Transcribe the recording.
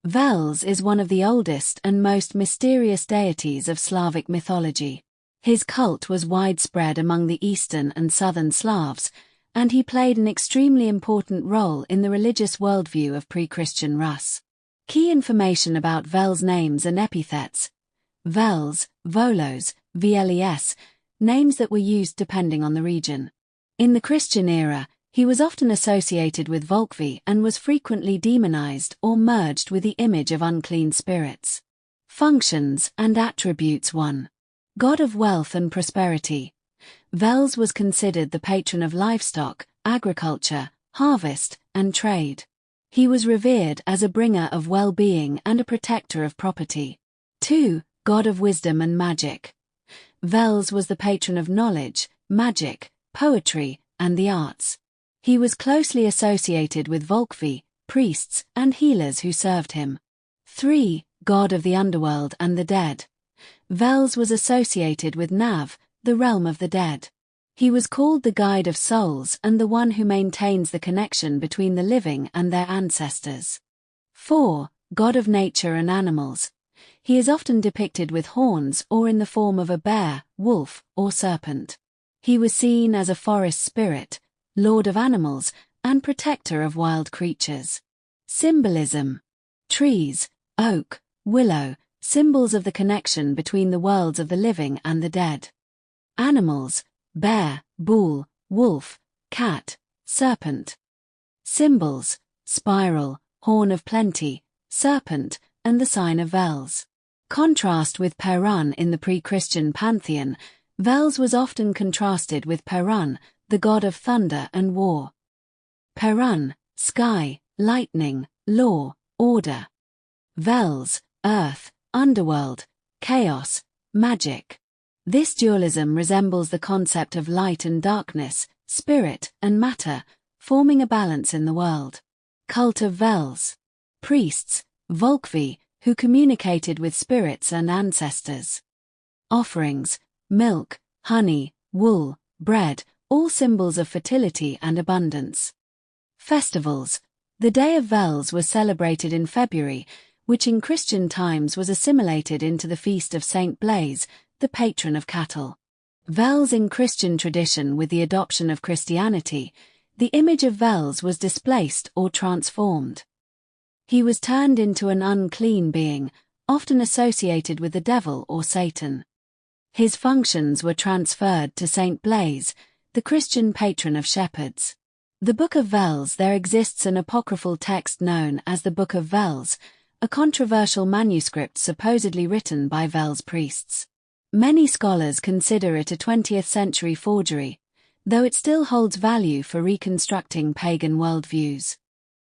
Vels is one of the oldest and most mysterious deities of Slavic mythology. His cult was widespread among the Eastern and Southern Slavs, and he played an extremely important role in the religious worldview of pre-Christian Rus. Key information about Vels' names and epithets. Vels, Volos, Vles, names that were used depending on the region. In the Christian era, he was often associated with Volkvi and was frequently demonized or merged with the image of unclean spirits. Functions and attributes. 1. God of wealth and prosperity. Vels was considered the patron of livestock, agriculture, harvest, and trade. He was revered as a bringer of well-being and a protector of property. 2. God of wisdom and magic. Vels was the patron of knowledge, magic, poetry, and the arts. He was closely associated with Volkvi, priests, and healers who served him. 3. God of the underworld and the dead. Vels was associated with Nav, the realm of the dead. He was called the guide of souls and the one who maintains the connection between the living and their ancestors. 4. God of nature and animals. He is often depicted with horns or in the form of a bear, wolf, or serpent. He was seen as a forest spirit, lord of animals, and protector of wild creatures. Symbolism. Trees, oak, willow, symbols of the connection between the worlds of the living and the dead. Animals, bear, bull, wolf, cat, serpent. Symbols, spiral, horn of plenty, serpent, and the sign of Vels. Contrast with Perun in the pre-Christian pantheon, Vels was often contrasted with Perun, the god of thunder and war. Perun, sky, lightning, law, order. Vels, earth, underworld, chaos, magic. This dualism resembles the concept of light and darkness, spirit and matter, forming a balance in the world. Cult of Vels. Priests, Volkvi, who communicated with spirits and ancestors. Offerings, milk, honey, wool, bread, all symbols of fertility and abundance. Festivals. The Day of Vels was celebrated in February, which in Christian times was assimilated into the feast of Saint Blaise, the patron of cattle. Vels. In Christian tradition, with the adoption of Christianity, the image of Vels was displaced or transformed. He was turned into an unclean being, often associated with the devil or Satan. His functions were transferred to Saint Blaise, the Christian patron of shepherds. The Book of Vels. There exists an apocryphal text known as the Book of Vels, a controversial manuscript supposedly written by Vels priests. Many scholars consider it a 20th century forgery, though it still holds value for reconstructing pagan worldviews.